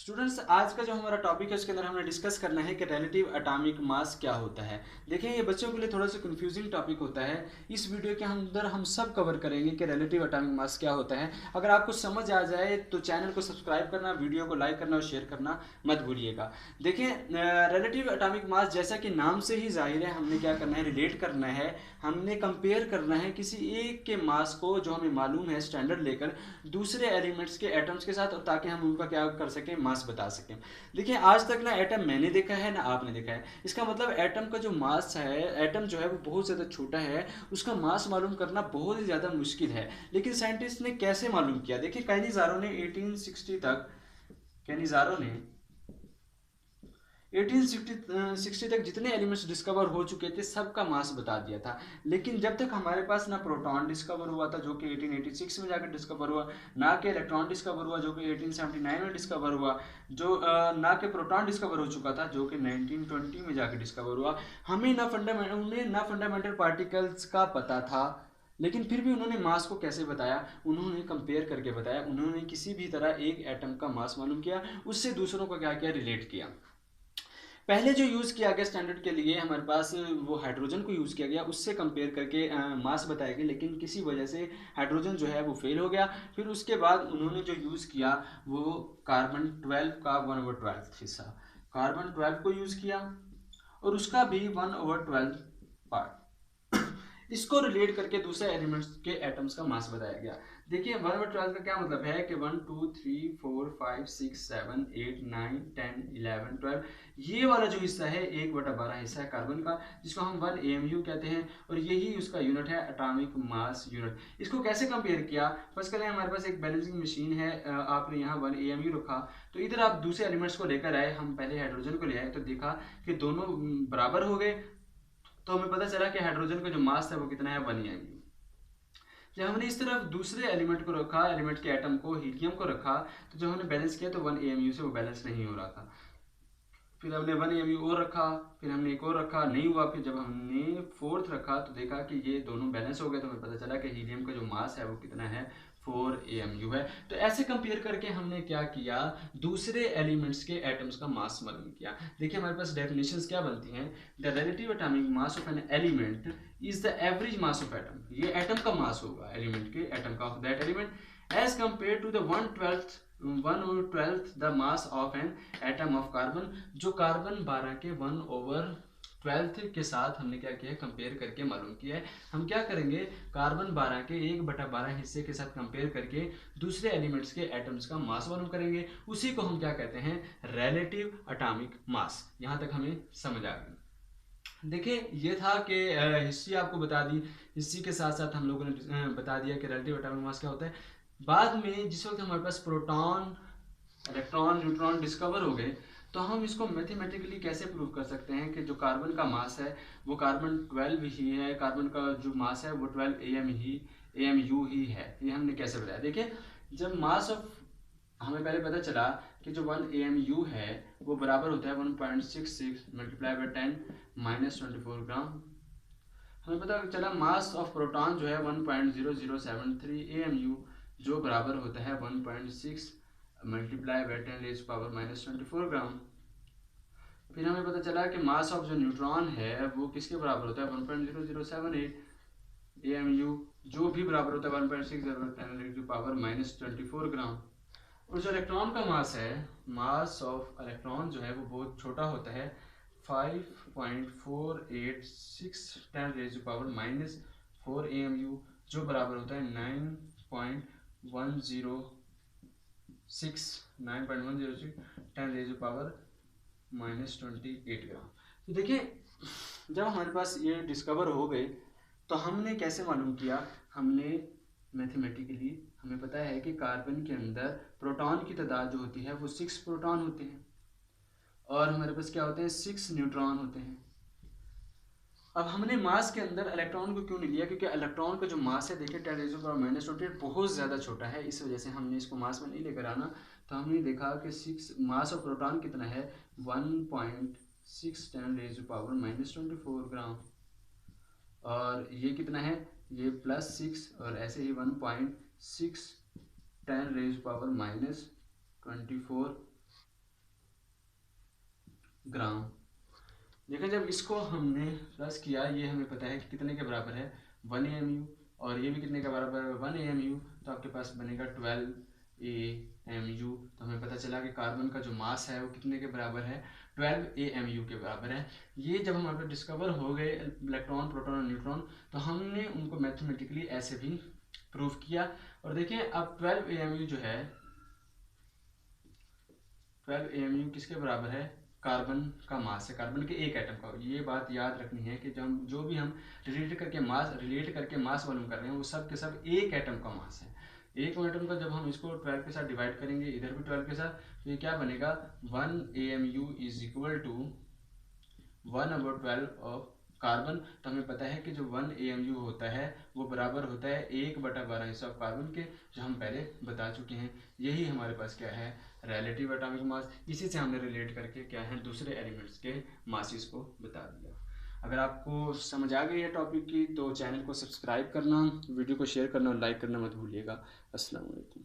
Students, आज का जो हमारा टॉपिक है उसके अंदर हमने डिस्कस करना है कि रिलेटिव एटॉमिक मास क्या होता है। देखिए, ये बच्चों के लिए थोड़ा सा कंफ्यूजिंग टॉपिक होता है। इस वीडियो के अंदर हम सब कवर करेंगे कि रिलेटिव एटॉमिक मास क्या होता है। अगर आपको समझ आ जाए तो चैनल को सब्सक्राइब करना, वीडियो को लाइक करना और शेयर करना मत भूलिएगा। देखिए, रिलेटिव एटॉमिक मास जैसा कि नाम से ही जाहिर है, हमने क्या करना है, रिलेट करना है। हमने कंपेयर करना है किसी एक के मास को जो हमें मालूम है स्टैंडर्ड लेकर दूसरे एलिमेंट्स के एटम्स के साथ, और ताकि हम उनका क्या कर सकें, मास बता सकें। देखिए, आज तक ना एटम मैंने देखा है ना आपने देखा है। इसका मतलब एटम का जो मास है, एटम जो है वो बहुत ज़्यादा छोटा है, उसका मास मालूम करना बहुत ही ज़्यादा मुश्किल है। लेकिन साइंटिस्ट ने कैसे मालूम किया? देखिए, कैनिज़ारो ने 1860 तक कैनिज़ारो ने 1860 तक जितने एलिमेंट्स डिस्कवर हो चुके थे सबका मास बता दिया था। लेकिन जब तक हमारे पास ना प्रोटॉन डिस्कवर हुआ था जो कि 1886 में जाकर डिस्कवर हुआ, ना कि इलेक्ट्रॉन डिस्कवर हुआ जो कि 1879 में डिस्कवर हुआ, जो ना कि प्रोटॉन डिस्कवर हो चुका था जो कि 1920 में जाकर डिस्कवर हुआ। उन्हें ना फंडामेंटल पार्टिकल्स का पता था। लेकिन फिर भी उन्होंने मास को कैसे बताया? उन्होंने कंपेयर करके बताया। उन्होंने किसी भी तरह एक एटम का मास मालूम किया, उससे दूसरों को क्या किया, रिलेट किया। पहले जो यूज़ किया गया स्टैंडर्ड के लिए हमारे पास वो हाइड्रोजन को यूज़ किया गया, उससे कंपेयर करके मास बताया गया। लेकिन किसी वजह से हाइड्रोजन जो है वो फेल हो गया। फिर उसके बाद उन्होंने जो यूज़ किया वो कार्बन 12 का 1/12 हिस्सा, कार्बन 12 को यूज़ किया, और उसका भी 1/12 पार्ट, इसको रिलेट करके दूसरे एलिमेंट्स के एटम्स का मास बताया गया। देखिए, 1/12 का क्या मतलब है कि 1 2 3 4 5 6 7 8 9 10 11 12, ये वाला जो हिस्सा है 1/12 हिस्सा है कार्बन का, जिसको हम 1 AMU कहते हैं, और यही उसका यूनिट है, एटॉमिक मास यूनिट। इसको कैसे कंपेयर किया? फर्स्ट करें, हमारे पास एक बैलेंसिंग मशीन है, आपने यहाँ 1 AMU रखा, तो इधर आप दूसरे एलिमेंट्स को लेकर आए। हम पहले हाइड्रोजन को ले आए तो देखा कि दोनों बराबर हो गए। तो हमें पता चला कि हाइड्रोजन का जो मास है वो कितना है, 1 AMU। जब हमने इस तरफ दूसरे एलिमेंट को रखा, एलिमेंट के एटम को, हीलियम को रखा, तो जब हमने बैलेंस किया तो 1 AMU से वो बैलेंस नहीं हो रहा था। फिर हमने 1 AMU और रखा, फिर हमने एक और रखा, नहीं हुआ। फिर जब हमने फोर्थ रखा तो देखा कि ये दोनों बैलेंस हो गए, तो हमें पता चला कि हीलियम का जो मास है वो कितना है, 4 AMU है। तो ऐसे कंपेयर करके हमने क्या किया, दूसरे एलिमेंट्स के एटम्स का मास मालूम किया। देखिए, हमारे पास डेफिनेशंस क्या बनती हैं। The relative atomic mass of an element is the average mass of atom, ये एटम का मास होगा, एलिमेंट के एटम का, of that element, as compare to the 1/12 the mass of an atom of carbon, जो carbon 12 के 1/12 के साथ हमने क्या किया है, कंपेयर करके मालूम किया है। हम क्या करेंगे, कार्बन 12 के 1/12 हिस्से के साथ कंपेयर करके दूसरे एलिमेंट्स के एटम्स का मास मालूम करेंगे। उसी को हम क्या कहते हैं, रिलेटिव एटॉमिक मास। यहाँ तक हमें समझ आ गई। देखिए, ये था कि हिस्ट्री आपको बता दी, हिस्ट्री के साथ साथ हम लोगों ने बता दिया कि रिलेटिव एटॉमिक मास क्या होता है। बाद में जिस वक्त हमारे पास प्रोटॉन, इलेक्ट्रॉन, न्यूट्रॉन डिस्कवर हो गए, तो हम इसको मैथमेटिकली कैसे प्रूव कर सकते हैं कि जो कार्बन का मास है वो कार्बन 12 ही है, कार्बन का जो मास है वो 12 AMU ही है। ये हमने कैसे बताया? देखिए, जब मास ऑफ, हमें पहले पता चला कि जो 1 AMU है वो बराबर होता है 1.66 मल्टीप्लाई बाई 10 - 24 ग्राम। हमें पता चला मास ऑफ प्रोटॉन जो है 1.0073 AMU, जो बराबर होता है 1.6 मल्टीप्लाई बाई 10⁻⁻24 ग्राम। फिर हमें पता चला कि मास ऑफ जो न्यूट्रॉन है वो किसके बराबर होता है, 1.0078 AMU, जो भी बराबर होता है 1.6 10⁻⁻24 ग्राम। और जो इलेक्ट्रॉन का मास है, मास ऑफ इलेक्ट्रॉन जो है वो बहुत छोटा होता है, 5.486 10⁻⁻4 AMU, जो बराबर होता है 9.106 10⁻⁻28 ग्राम। तो देखिए, जब हमारे पास ये डिस्कवर हो गए तो हमने कैसे मालूम किया? हमने मैथमेटिकली, हमें पता है कि कार्बन के अंदर प्रोटॉन की तादाद जो होती है वो 6 प्रोटॉन होते हैं, और हमारे पास क्या होते हैं, 6 न्यूट्रॉन होते हैं। अब हमने मास के अंदर इलेक्ट्रॉन को क्यों नहीं लिया? क्योंकि इलेक्ट्रॉन का जो मास है, देखिए 10⁻⁻28 बहुत ज़्यादा छोटा है, इस वजह से हमने इसको मास में नहीं लेकर आना। तो हमने देखा कि 6 मास ऑफ प्रोटॉन कितना है, 1.6 10⁻⁻24 ग्राम, और ये कितना है, ये +6, और ऐसे ही 1.6 10⁻⁻24 ग्राम। देखिए जब इसको हमने प्लस किया, ये हमें पता है कि कितने के बराबर है 1 AMU, और ये भी कितने के बराबर है 1 AMU, तो आपके पास बनेगा 12 AMU। तो हमें पता चला कि कार्बन का जो मास है वो कितने के बराबर है 12 AMU के बराबर है। ये जब हमारे पास डिस्कवर हो गए इलेक्ट्रॉन, प्रोटॉन और न्यूट्रॉन, तो हमने उनको मैथमेटिकली ऐसे भी प्रूव किया। और देखिए अब 12 AMU जो है, 12 AMU किसके बराबर है, कार्बन का मास है, कार्बन के एक एटम का। ये बात याद रखनी है कि जब जो भी हम रिलेट करके मास मालूम कर रहे हैं वो सब के सब एक एटम का मास है। एक एटम का जब हम इसको 12 के साथ डिवाइड करेंगे, इधर भी 12 के साथ, तो ये क्या बनेगा 1 AMU is equal to 1/12 of carbon. तो हमें पता है कि जो 1 AMU होता है वो बराबर होता है 1/12 हिस्सा ऑफ कार्बन के, जो हम पहले बता चुके हैं। यही हमारे पास क्या है, रिलेटिव एटॉमिक मास। इसी से हमने रिलेट करके क्या है दूसरे एलिमेंट्स के मासेस को बता दिया। अगर आपको समझ आ गई है टॉपिक की तो चैनल को सब्सक्राइब करना, वीडियो को शेयर करना और लाइक करना मत भूलिएगा। अस्सलाम वालेकुम।